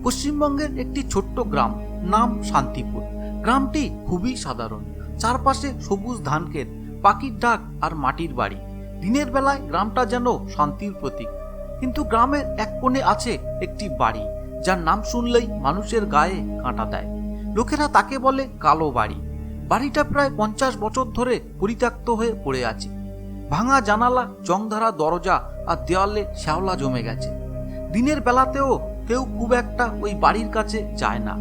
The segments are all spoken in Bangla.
পশ্চিমবঙ্গের একটি ছোট্ট গ্রাম, নাম শান্তিপুর। গ্রামটি খুবই সাধারণ, চারপাশে সবুজ ধানক্ষেত, পাখির ডাক আর মাটির বাড়ি। দিনের বেলায় গ্রামটা যেন শান্তির প্রতীক। কিন্তু গ্রামের এক কোণে আছে একটি বাড়ি, যার নাম শুনলেই মানুষের গায়ে কাঁটা দেয়। লোকেরা তাকে বলে কালো বাড়ি। বাড়িটা প্রায় 50 বছর ধরে পরিত্যক্ত হয়ে পড়ে আছে। ভাঙা জানালা, জংধরা দরজা আর দেওয়ালে শ্যাওলা জমে গেছে। দিনের বেলাতেও কেউ খুব একটা ওই বাড়ির কাছে যায় না।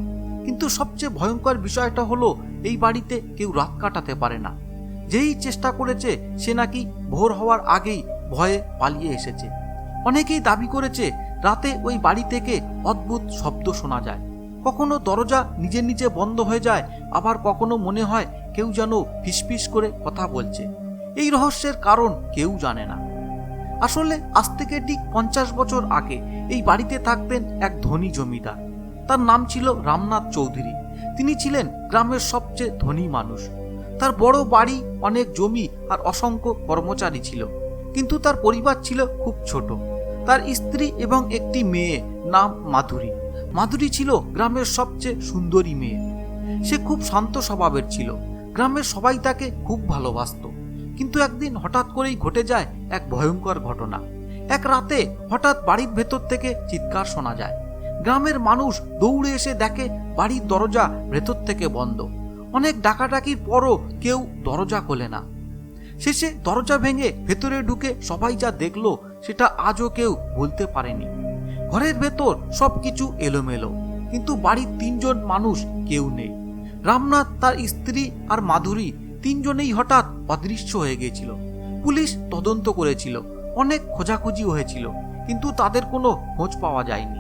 কিন্তু সবচেয়ে ভয়ঙ্কর বিষয়টা হলো, এই বাড়িতে কেউ রাত কাটাতে পারে না। যেই চেষ্টা করেছে সে নাকি ভোর হওয়ার আগেই ভয়ে পালিয়ে এসেছে। অনেকেই দাবি করেছে রাতে ওই বাড়ি থেকে অদ্ভুত শব্দ শোনা যায়। কখনো দরজা নিজে নিজে বন্ধ হয়ে যায়, আবার কখনো মনে হয় কেউ যেন ফিসফিস করে কথা বলছে। এই রহস্যের কারণ কেউ জানে না। আসলে আজ থেকে ঠিক 50 বছর আগে এই বাড়িতে থাকতেন এক ধনী জমিদার। তার নাম ছিল রামনাথ চৌধুরী। তিনি ছিলেন গ্রামের সবচেয়ে ধনী মানুষ। তার বড় বাড়ি, অনেক জমি আর অসংখ্য কর্মচারী ছিল। কিন্তু তার পরিবার ছিল খুব ছোট। তার স্ত্রী এবং একটি মেয়ে, নাম মাধুরী। মাধুরী ছিল গ্রামের সবচেয়ে সুন্দরী মেয়ে। সে খুব শান্ত স্বভাবের ছিল। গ্রামের সবাই তাকে খুব ভালোবাসত। কিন্তু একদিন হঠাৎ করেই ঘটে যায় এক ভয়ঙ্কর ঘটনা। এক রাতে হঠাৎ বাড়ির ভেতর থেকে চিৎকার শোনা যায়। গ্রামের মানুষ দৌড়ে এসে দেখে বাড়ির দরজা ভেতর থেকে বন্ধ। অনেক ডাকাডাকির পরও কেউ দরজা খোলে না। শেষে দরজা ভেঙে ভেতরে ঢুকে সবাই যা দেখলো সেটা আজও কেউ বলতে পারেনি। ঘরের ভেতর সবকিছু এলোমেলো, কিন্তু বাড়ির 3 জন মানুষ কেউ নেই। রামনাথ, তার স্ত্রী আর মাধুরী, 3 জনেই হঠাৎ অদৃশ্য হয়ে গিয়েছিল। পুলিশ তদন্ত করেছিল, অনেক খোঁজাখুঁজি হয়েছিল, কিন্তু তাদের কোনো খোঁজ পাওয়া যায়নি।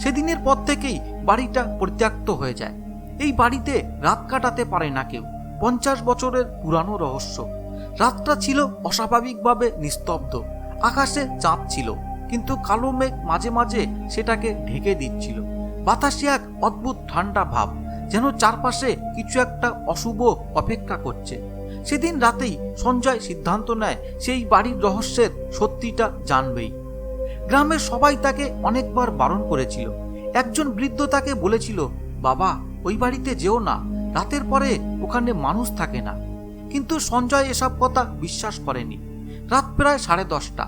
সেদিনের পর থেকেই বাড়িটা পরিত্যক্ত হয়ে যায়। এই বাড়িতে রাত কাটাতে পারে না কেউ। 50 বছরের পুরানো রহস্য। রাতটা ছিল অস্বাভাবিকভাবে নিস্তব্ধ। আকাশে চাঁদ ছিল, কিন্তু কালো মেঘ মাঝে মাঝে সেটাকে ঢেকে দিচ্ছিল। বাতাসে এক অদ্ভুত ঠান্ডা ভাব, যেন চারপাশে কিছু একটা অশুভ অপেক্ষা করছে। সেদিন রাতেই সঞ্জয় সিদ্ধান্ত নেয় সেই বাড়ির রহস্যের সত্যিটা জানবেই। গ্রামের সবাই তাকে অনেকবার বারণ করেছিল। একজন বৃদ্ধ তাকে বলেছিল, বাবা, ওই বাড়িতে যেও না, রাতের পরে ওখানে মানুষ থাকে না। কিন্তু সঞ্জয় এসব কথা বিশ্বাস করেনি। রাত প্রায় 10:30।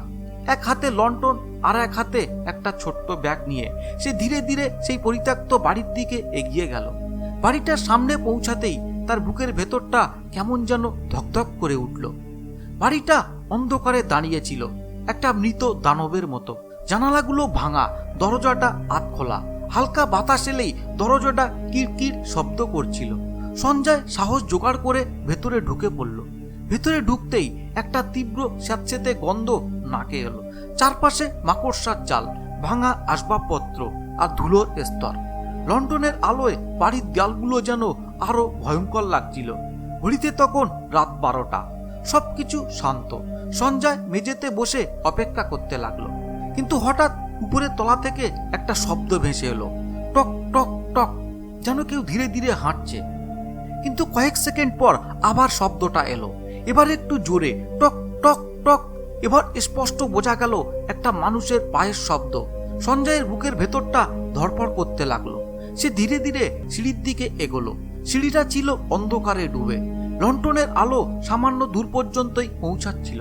এক হাতে লণ্ঠন আর এক হাতে একটা ছোট্ট ব্যাগ নিয়ে সে ধীরে ধীরে সেই পরিত্যক্ত বাড়ির দিকে এগিয়ে গেল। বাড়িটার সামনে পৌঁছাতেই তার বুকের ভেতরটা কেমন যেন ধকধক করে উঠল। বাড়িটা অন্ধকারে দাঁড়িয়েছিল, একটা মৃত দানবের মতো। জানালাগুলো ভাঙা, দরজাটা আধ খোলা। হালকা বাতাস এলেই দরজাটা কিরকির শব্দ করছিল। সঞ্জয় সাহস জোগাড় করে ভেতরে ঢুকে পড়ল। ভেতরে ঢুকতেই একটা তীব্র স্যাঁতসেঁতে গন্ধ নাকে এলো। চারপাশে মাকড়সার জাল, ভাঙা আসবাবপত্র আর ধুলোর স্তর। লণ্ঠনের আলোয় বাড়ির দেয়ালগুলো যেন আরো ভয়ঙ্কর লাগছিল। ঘড়িতে তখন রাত 12টা। সবকিছু শান্ত। সঞ্জয় মেঝেতে বসে অপেক্ষা করতে লাগলো। কিন্তু হঠাৎ উপরের তলা থেকে একটা শব্দ ভেসে এলো, টক টক টক, যেন কেউ ধীরে ধীরে হাঁটছে। কিন্তু কয়েক সেকেন্ড পর আবার শব্দটা এলো, এবার একটু জোরে, টক টক টক। এবার স্পষ্ট বোঝা গেল একটা মানুষের পায়ের শব্দ। সঞ্জয়ের বুকের ভেতরটা ধড়ফড় করতে লাগলো। সে ধীরে ধীরে সিঁড়ির দিকে এগোলো। সিঁড়িটা ছিল অন্ধকারে ডুবে। লণ্ঠনের আলো সামান্য দূর পর্যন্তই পৌঁছাচ্ছিল।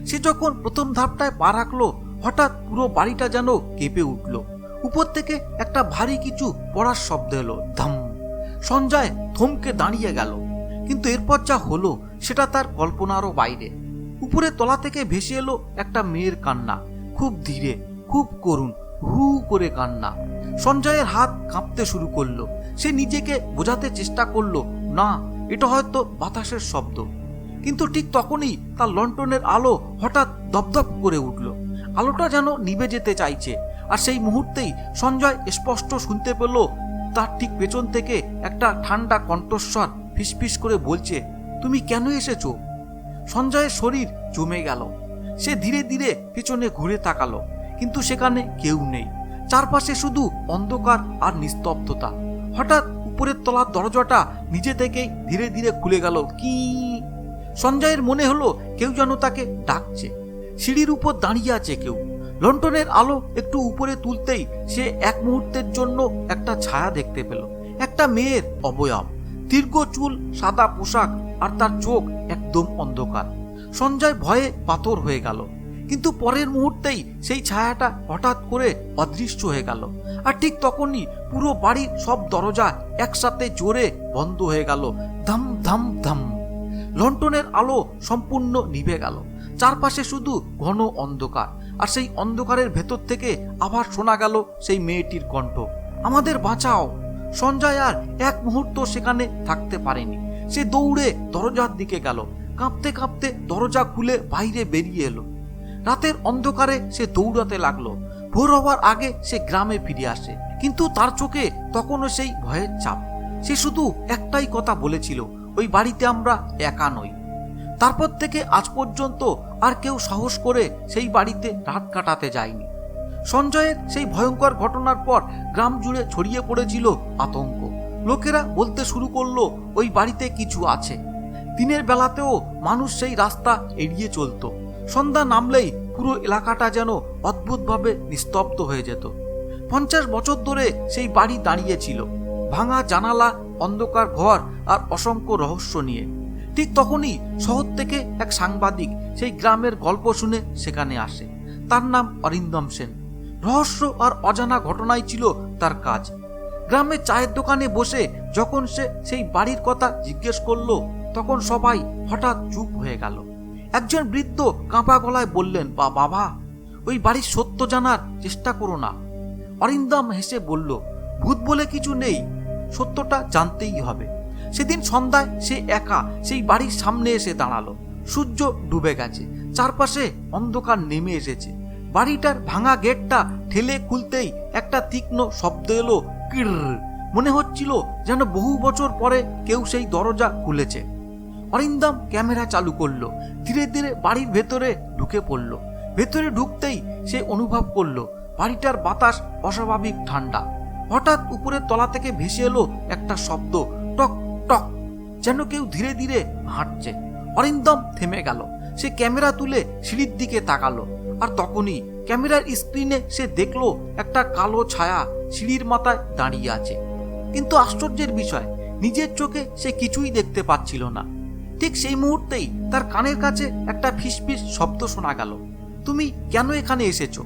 সে যখন প্রথম ধাপটায় পা রাখলো, হঠাৎ পুরো বাড়িটা যেন কেঁপে উঠল। উপর থেকে একটা ভারী কিছু পড়ার শব্দ এলো, ধাম। সঞ্জয় থমকে দাঁড়িয়ে গেল। কিন্তু এরপর যা হলো সেটা তার কল্পনারও বাইরে। উপরের তলা থেকে ভেসে এলো একটা মেয়ের কান্না, খুব ধীরে, খুব করুণ, হু করে কান্না। সঞ্জয়ের হাত কাঁপতে শুরু করলো। সে নিজেকে বোঝাতে চেষ্টা করলো, না, এটা হয়তো বাতাসের শব্দ। কিন্তু ঠিক তখনই তার লণ্ঠনের আলো হঠাৎ দপদপ করে উঠল। আলোটা যেন নিভে যেতে চাইছে। আর সেই মুহূর্তেই সঞ্জয় স্পষ্ট শুনতে পেল তার ঠিক পেছন থেকে একটা ঠান্ডা কণ্ঠস্বর ফিসফিস করে বলছে, তুমি কেন এসেছো? সঞ্জয়ের শরীর জমে গেল। সে ধীরে ধীরে পেছনে ঘুরে তাকালো, কিন্তু সেখানে কেউ নেই। চারপাশে শুধু অন্ধকার আর নিস্তব্ধতা। হঠাৎ উপরের তলার দরজাটা নিজে থেকেই ধীরে ধীরে খুলে গেল, কি। সঞ্জয়ের মনে হলো কেউ যেন তাকে ডাকছে। সিঁড়ির উপর দাঁড়িয়ে আছে কেউ। লন্ঠনের আলো একটু উপরে তুলতেই সে এক মুহূর্তের জন্য একটা ছায়া দেখতে পেল। একটা মেয়ের অবয়ব, দীর্ঘ চুল, সাদা পোশাক, আর তার চোখ একদম অন্ধকার। সঞ্জয় ভয়ে পাথর হয়ে গেল, কিন্তু পরের মুহূর্তেই সেই ছায়াটা হঠাৎ করে অদৃশ্য হয়ে গেল। আর ঠিক তখনই পুরো বাড়ির সব দরজা একসাথে জোরে বন্ধ হয়ে গেল। ধাম ধাম ধাম। লন্ঠনের আলো সম্পূর্ণ নিভে গেল। চারপাশে শুধু ঘন অন্ধকার, আর সেই অন্ধকারের ভেতর থেকে আবার শোনা গেল সেই মেয়েটির কণ্ঠ, আমাদের বাঁচাও। সঞ্জয় আর এক মুহূর্ত সেখানে থাকতে পারেনি। সে দৌড়ে দরজার দিকে গেল, কাঁপতে কাঁপতে দরজা খুলে বাইরে বেরিয়ে এলো। রাতের অন্ধকারে সে দৌড়াতে লাগলো। ভোর হওয়ার আগে সে গ্রামে ফিরে আসে, কিন্তু তার চোখে তখনও সেই ভয়ের ছাপ। সে শুধু একটাই কথা বলেছিল, ওই বাড়িতে আমরা একা নই। তারপর থেকে আজ পর্যন্ত আর কেউ সাহস করে সেই বাড়িতে রাত কাটাতে যায়নি। সঞ্জয়ের সেই ভয়ঙ্কর ঘটনার পর গ্রাম জুড়ে ছড়িয়ে পড়েছিল আতঙ্ক। লোকেরা বলতে শুরু করলো ওই বাড়িতে কিছু আছে। দিনের বেলাতেও মানুষ সেই রাস্তা এড়িয়ে চলত। সন্ধ্যা নামলেই পুরো এলাকাটা যেন অদ্ভুতভাবে নিস্তব্ধ হয়ে যেত। 50 বছর ধরে সেই বাড়ি দাঁড়িয়েছিল, ভাঙা জানালা, অন্ধকার ঘর আর অসংখ্য রহস্য নিয়ে। ঠিক তখনই শহর থেকে এক সাংবাদিক সেই গ্রামের গল্প শুনে সেখানে আসে। তার নাম অরিন্দম সেন। রহস্য আর অজানা ঘটনাই ছিল তার কাজ। গ্রামের চায়ের দোকানে বসে যখন সে সেই বাড়ির কথা জিজ্ঞেস করলো, তখন সবাই হঠাৎ চুপ হয়ে গেল। একজন বৃদ্ধ কাঁপা গলায় বললেন, বাবা, ওই বাড়ির সত্য জানার চেষ্টা করো না। অরিন্দম হেসে বলল, ভূত বলে কিছু নেই, সত্যটা জানতেই হবে। সেদিন সন্ধ্যায় সে একা সেই বাড়ির সামনে এসে দাঁড়ালো। সূর্য ডুবে গেছে, চারপাশে অন্ধকার নেমে এসেছে। বাড়িটার ভাঙা গেটটা ঠেলে খুলতেই একটা তীক্ষ্ণ শব্দ এলো, কির। মনে হচ্ছিল যেন বহু বছর পরে কেউ সেই দরজা খুলেছে। অরিন্দম ক্যামেরা চালু করলো, ধীরে ধীরে বাড়ির ভেতরে ঢুকে পড়ল। ভেতরে ঢুকতেই সে অনুভব করলো বাড়িটার বাতাস অস্বাভাবিক ঠান্ডা। হঠাৎ উপরের তলা থেকে ভেসে এলো একটা শব্দ, টক টক, যেন কেউ ধীরে ধীরে হাঁটছে। অরিন্দম থেমে গেল। সে ক্যামেরা তুলে সিঁড়ির দিকে তাকালো, আর তখনই ক্যামেরার স্ক্রিনে সে দেখলো একটা কালো ছায়া সিঁড়ির মাথায় দাঁড়িয়ে আছে। কিন্তু আশ্চর্যের বিষয়, নিজের চোখে সে কিছুই দেখতে পাচ্ছিল না। ঠিক সেই মুহূর্তেই তার কানের কাছে একটা ফিসফিস শব্দ শোনা গেল, তুমি কেন এখানে এসেছো?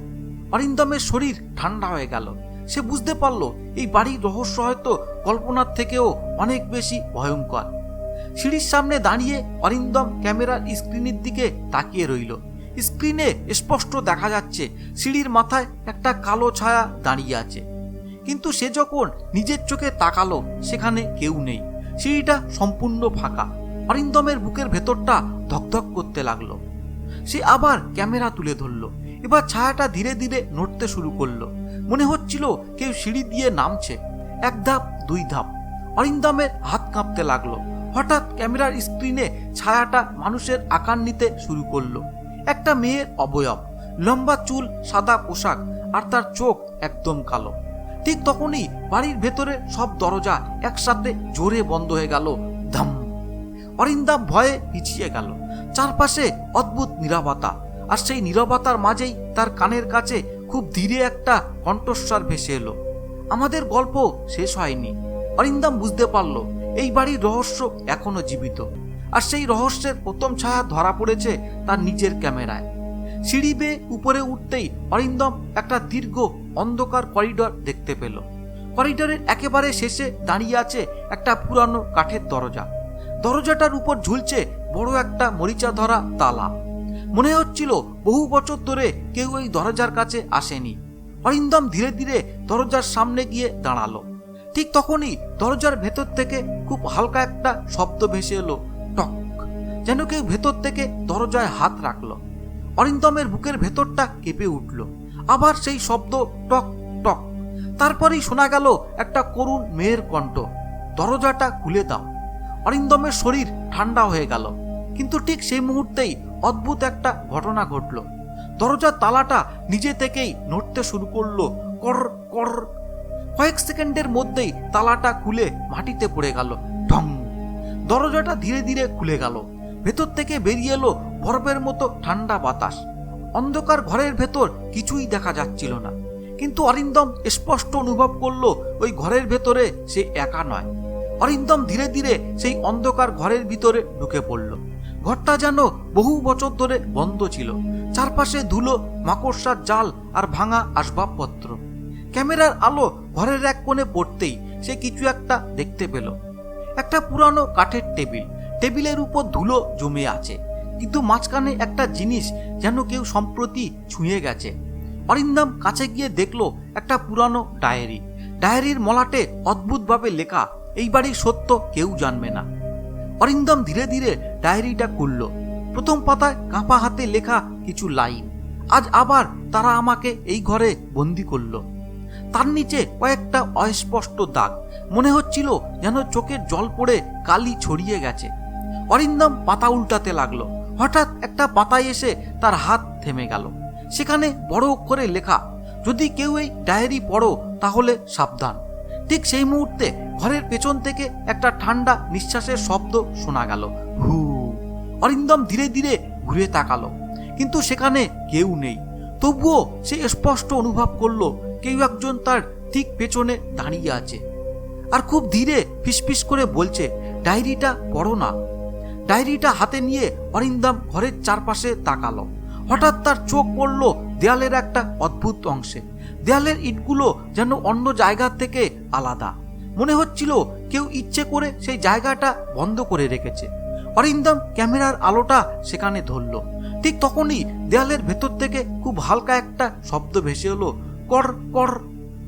অরিন্দমের শরীর ঠান্ডা হয়ে গেল। সে বুঝতে পারল এই বাড়ির রহস্য হয়তো কল্পনার থেকেও অনেক বেশি ভয়ঙ্কর। সিঁড়ির সামনে দাঁড়িয়ে অরিন্দম ক্যামেরার স্ক্রিনের দিকে তাকিয়ে রইল। স্ক্রিনে স্পষ্ট দেখা যাচ্ছে সিঁড়ির মাথায় একটা কালো ছায়া দাঁড়িয়ে আছে। কিন্তু সে যখন নিজের চোখে তাকালো, সেখানে কেউ নেই। সিঁড়িটা সম্পূর্ণ ফাঁকা। অরিন্দমের বুকের ভেতরটা ধকধক করতে লাগলো। সে আবার ক্যামেরা তুলে ধরলো। এবার ছায়াটা ধীরে ধীরে নড়তে শুরু করলো। মনে হচ্ছিল কেউ সিঁড়ি দিয়ে নামছে। 1 ধাপ 2 ধাপ। অরিন্দমের হাত কাঁপতে লাগলো। হঠাৎ ক্যামেরার স্ক্রিনে ছায়াটা মানুষের আকার নিতে শুরু করলো। একটা মেয়ের অবয়ব, লম্বা চুল, সাদা পোশাক, আর তার চোখ একদম কালো। ঠিক তখনই বাড়ির ভেতরে সব দরজা একসাথে জোরে বন্ধ হয়ে গেল, ধাম। অরিন্দম ভয়ে পিছিয়ে গেল। চারপাশে অদ্ভুত নীরবতা, আর সেই নীরবতার মাঝেই তার কানের কাছে খুব ধীরে একটা কণ্ঠস্বর ভেসে এলো, আমাদের গল্প শেষ হয়নি। অরিন্দম বুঝতে পারল এই বাড়ির রহস্য এখনো জীবিত, আর সেই রহস্যের প্রথম ছায়া ধরা পড়েছে তার নিজের ক্যামেরায়। সিঁড়ি বেয়ে উপরে উঠতেই অরিন্দম একটা দীর্ঘ অন্ধকার করিডর দেখতে পেল। করিডরের একেবারে শেষে দাঁড়িয়ে আছে একটা পুরানো কাঠের দরজা। দরজাটার উপর ঝুলছে বড় একটা মরিচা ধরা তালা। মনে হচ্ছিল বহু বছর ধরে কেউ এই দরজার কাছে আসেনি। অরিন্দম ধীরে ধীরে দরজার সামনে গিয়ে দাঁড়ালো। ঠিক তখনই দরজার ভেতর থেকে খুব হালকা একটা শব্দ ভেসে এলো, টক, যেন কেউ ভেতর থেকে দরজায় হাত রাখলো। অরিন্দমের বুকের ভেতরটা কেঁপে উঠল। আবার সেই শব্দ, টক টক। তারপরেই শোনা গেল একটা করুণ মেয়ের কণ্ঠ, দরজাটা খুলে দাও। অরিন্দমের শরীর ঠান্ডা হয়ে গেল। কিন্তু ঠিক সেই মুহূর্তেই অদ্ভুত একটা ঘটনা ঘটল। দরজার তালাটা নিজে থেকেই নড়তে শুরু করলো, কর কর। কয়েক সেকেন্ডের মধ্যেই তালাটা খুলে মাটিতে পড়ে গেল, ঢং। দরজাটা ধীরে ধীরে খুলে গেল। ভেতর থেকে বেরিয়ে এলো বরফের মতো ঠান্ডা বাতাস। অন্ধকার ঘরের ভেতর কিছুই দেখা যাচ্ছিল না, কিন্তু অরিন্দম স্পষ্ট অনুভব করলো ওই ঘরের ভেতরে সে একা নয়। অরিন্দম ধীরে ধীরে সেই অন্ধকার ঘরের ভিতরে ঢুকে পড়ল। ঘরটা যেন বহু বছর ধরে বন্ধ ছিল। চারপাশে ধুলো, মাকড়সার জাল আর ভাঙা আসবাবপত্র। ক্যামেরার আলো ঘরের এক কোণে পড়তেই সে কিছু একটা দেখতে পেল। একটা পুরানো কাঠের টেবিল, টেবিলের উপর ধুলো জমে আছে, কিন্তু মাঝখানে একটা জিনিস যেন কেউ সম্প্রতি ছুঁয়ে গেছে। অরিন্দম কাছে গিয়ে দেখলো একটা পুরানো ডায়েরি। ডায়েরির মলাটে অদ্ভুতভাবে লেখা, এই বাড়ির সত্য কেউ জানবে না। অরিন্দম ধীরে ধীরে ডায়েরিটা খুলল। প্রথম পাতায় কাঁপা হাতে লেখা কিছু লাইন। আজ আবার তারা আমাকে এই ঘরে বন্দি করলো। তার নিচে কয়েকটা অস্পষ্ট দাগ, মনে হচ্ছিল যেন চোখের জল পড়ে কালি ছড়িয়ে গেছে। অরিন্দম পাতা উল্টাতে লাগলো। হঠাৎ একটা পাতায় এসে তার হাত থেমে গেল। সেখানে বড় অক্ষরে লেখা, যদি কেউ এই ডায়েরি পড়ো তাহলে সাবধান। ঠিক সেই মুহূর্তে ঘরের পেছন থেকে একটা ঠান্ডা নিঃশ্বাসের শব্দ শোনা গেল, হু। অরিন্দম ধীরে ধীরে ঘুরে তাকালো, কিন্তু সেখানে কেউ নেই। তবুও সে স্পষ্ট অনুভব করলো কেউ একজন তার ঠিক পেছনে দাঁড়িয়ে আছে, আর খুব ধীরে ফিসফিস করে বলছে, ডায়েরিটা পড়ো না। ডায়েরিটা হাতে নিয়ে অরিন্দম ঘরের চারপাশে তাকালো। হঠাৎ তার চোখ পড়ল দেয়ালের একটা অদ্ভুত অংশে। দেয়ালের ইটগুলো যেন অন্য জায়গা থেকে আলাদা। মনে হচ্ছিল কেউ ইচ্ছে করে সেই জায়গাটা বন্ধ করে রেখেছে। অরিন্দম ক্যামেরার আলোটা সেখানে ধরল। ঠিক তখনই দেয়ালের ভেতর থেকে খুব হালকা একটা শব্দ ভেসে এলো, কর কর,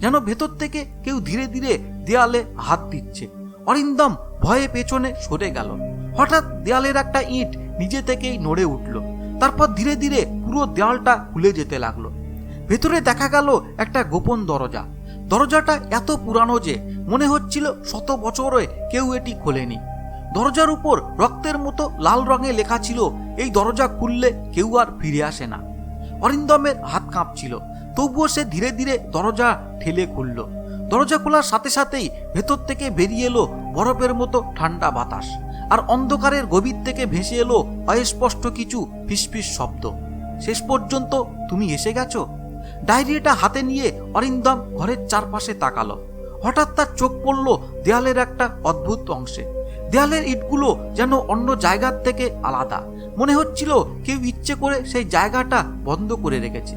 যেন ভেতর থেকে কেউ ধীরে ধীরে দেয়ালে হাত দিচ্ছে। অরিন্দম ভয়ে পেছনে সরে গেল। হঠাৎ দেয়ালের একটা ইট নিজে থেকেই নড়ে উঠল। তারপর ধীরে ধীরে পুরো দেয়ালটা খুলে যেতে লাগলো। ভেতরে দেখা গেল একটা গোপন দরজা। দরজাটা এত পুরানো যে মনে হচ্ছিল শত বছরে কেউ এটি খোলেনি। দরজার উপর রক্তের মতো লাল রঙে লেখা ছিল, এই দরজা খুললে কেউ আর ফিরে আসে না। অরিন্দমের হাত কাঁপছিল, তবুও সে ধীরে ধীরে দরজা ঠেলে খুলল। দরজা খোলার সাথে সাথেই ভেতর থেকে বেরিয়ে এলো বরফের মতো ঠান্ডা বাতাস, আর অন্ধকারের গভীর থেকে ভেসে এলো অস্পষ্ট কিছু ফিসফিস শব্দ। শেষ পর্যন্ত তুমি এসে গেছো। ডায়েরিটা হাতে নিয়ে অরিন্দম ঘরের চারপাশে তাকালো। হঠাৎ তার চোখ পড়ল দেয়ালের একটা অদ্ভুত অংশে। দেয়ালের ইটগুলো যেন অন্য জায়গার থেকে আলাদা। মনে হচ্ছিল কেউ ইচ্ছে করে সেই জায়গাটা বন্ধ করে রেখেছে।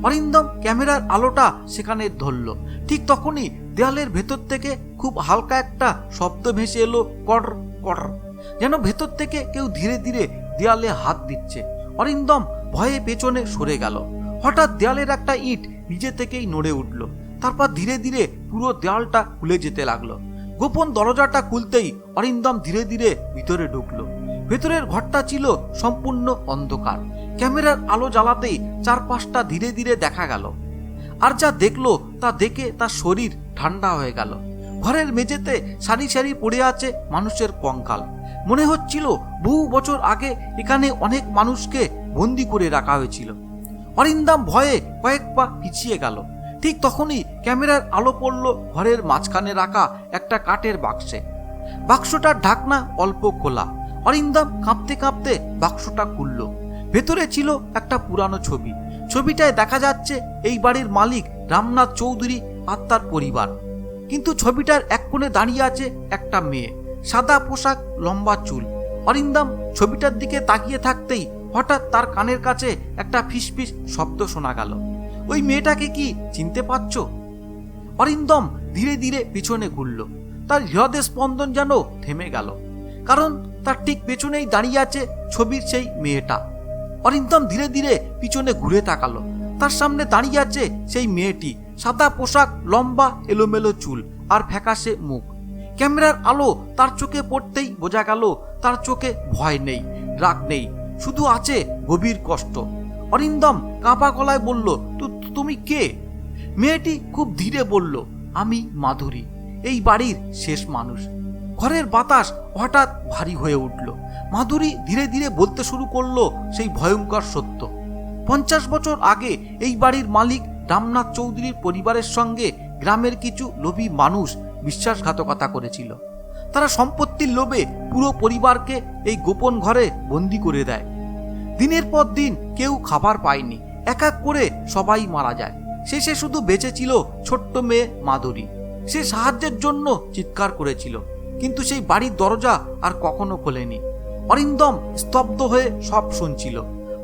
অরিন্দম ক্যামেরার আলোটা সেখানে ধরল। ঠিক তখনই দেয়ালের ভেতর থেকে খুব হালকা একটা শব্দ ভেসে এলো, কর কর, যেন ভেতর থেকে কেউ ধীরে ধীরে দেয়ালে হাত দিচ্ছে। অরিন্দম ভয়ে পেছনে সরে গেল। হঠাৎ দেয়ালের একটা ইট নিজে থেকেই নড়ে উঠল। তারপর ধীরে ধীরে পুরো দেয়ালটা খুলে যেতে লাগলো। গোপন দরজাটা খুলতেই অরিন্দম ধীরে ধীরে ভিতরে ঢুকলো। ভেতরের ঘরটা ছিল সম্পূর্ণ অন্ধকার। ক্যামেরার আলো জ্বালাতেই চারপাশটা ধীরে ধীরে দেখা গেল। আর যা দেখলো তা দেখে তার শরীর ঠান্ডা হয়ে গেল। ঘরের মেঝেতে সারি সারি পড়ে আছে মানুষের কঙ্কাল। মনে হচ্ছিল বহু বছর আগে এখানে অনেক মানুষকে বন্দি করে রাখা হয়েছিল। অরিন্দম ভয়ে কয়েক পা পিছিয়ে গেল। ঠিক তখনই ক্যামেরার আলো পড়ল ঘরের মাঝখানে রাখা একটা কাঠের বাক্সে। বাক্সটার ঢাকনা অল্প খোলা। অরিন্দম কাঁপতে কাঁপতে বাক্সটা খুলল। ভেতরে ছিল একটা পুরানো ছবি। ছবিটায় দেখা যাচ্ছে এই বাড়ির মালিক রামনাথ চৌধুরী আর তার পরিবার। কিন্তু ছবিটার এক কোণে দাঁড়িয়ে আছে একটা মেয়ে, সাদা পোশাক, লম্বা চুল। অরিন্দম ছবিটার দিকে তাকিয়ে থাকতেই হঠাৎ তার কানের কাছে একটা ফিসফিস শব্দ শোনা গেল, ওই মেয়েটাকে কি চিনতে পারছো? অরিন্দম ধীরে ধীরে পিছনে ঘুরল। তার হৃদয় স্পন্দন যেন থেমে গেল, কারণ তার ঠিক পেছনেই দাঁড়িয়ে আছে ছবির সেই মেয়েটা। অরিন্দম ধীরে ধীরে পিছনে ঘুরে তাকালো। তার সামনে দাঁড়িয়ে আছে সেই মেয়েটি, সাদা পোশাক, লম্বা এলোমেলো চুল আর ফ্যাকাশে মুখ। ক্যামেরার আলো তার চোখে পড়তেই বোঝা গেল তার চোখে ভয় নেই, রাগ নেই, শুধু আছে গভীর কষ্ট। অরিন্দম কাঁপা গলায় বলল, তুমি কে? মেয়েটি খুব ধীরে বলল, আমি মাধুরী, এই বাড়ির শেষ মানুষ। ঘরের বাতাস হঠাৎ ভারী হয়ে উঠল। মাধুরী ধীরে ধীরে বলতে শুরু করলো সেই ভয়ঙ্কর সত্য। 50 বছর আগে এই বাড়ির মালিক রামনাথ চৌধুরীর পরিবারের সঙ্গে গ্রামের কিছু লোভী মানুষ বিশ্বাসঘাতকতা করেছিল। তারা সম্পত্তির লোভে পুরো পরিবারকে এই গোপন ঘরে বন্দি করে দেয়। দিনের পর দিন কেউ খাবার পায়নি, এক এক করে সবাই মারা যায়। শেষে শুধু বেঁচে ছিল ছোট্ট মেয়ে মাধুরী। সে সাহায্যের জন্য চিৎকার করেছিল, কিন্তু সেই বাড়ির দরজা আর কখনো খোলেনি। অরিন্দম স্তব্ধ হয়ে সব শুনছিল।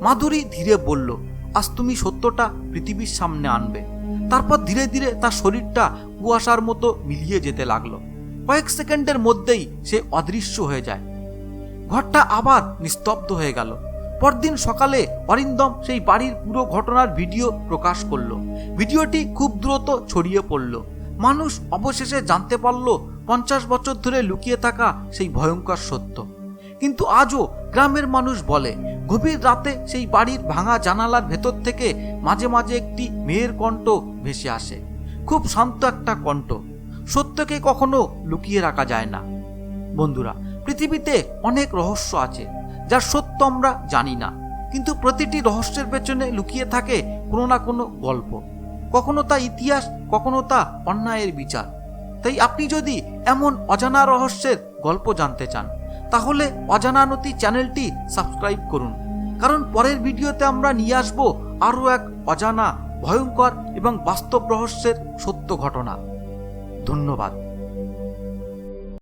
মাধুরী ধীরে বলল, আজ তুমি সত্যটা পৃথিবীর সামনে আনবে। তারপর ধীরে ধীরে তার শরীরটা কুয়াশার মতো মিলিয়ে যেতে লাগলো। কয়েক সেকেন্ডের মধ্যেই সে অদৃশ্য হয়ে যায়। ঘরটা আবার নিস্তব্ধ হয়ে গেল। পরদিন সকালে অরিন্দম সেই বাড়ির পুরো ঘটনার ভিডিও প্রকাশ করলো। ভিডিওটি খুব দ্রুত ছড়িয়ে পড়ল। মানুষ অবশেষে জানতে পারল 50 বছর ধরে লুকিয়ে থাকা সেই ভয়ঙ্কর সত্য। কিন্তু আজও গ্রামের মানুষ বলে, গভীর রাতে সেই বাড়ির ভাঙা জানালার ভেতর থেকে মাঝে মাঝে একটি মেয়ের কণ্ঠ ভেসে আসে। খুব শান্ত একটা কণ্ঠ। সত্যকে কখনো লুকিয়ে রাখা যায় না। বন্ধুরা, পৃথিবীতে অনেক রহস্য আছে যার সত্য আমরা জানি না, কিন্তু প্রতিটি রহস্যের পেছনে লুকিয়ে থাকে কোনো না কোনো গল্প। কখনো তা ইতিহাস, কখনো তা অন্যায়ের বিচার। তাই আপনি যদি এমন অজানা রহস্যের গল্প জানতে চান, তাহলে অজানানতি চ্যানেলটি সাবস্ক্রাইব করুন, কারণ পরের ভিডিওতে আমরা নিয়ে আসব আরও এক অজানা, ভয়ঙ্কর এবং বাস্তব রহস্যের সত্য ঘটনা। ধন্যবাদ।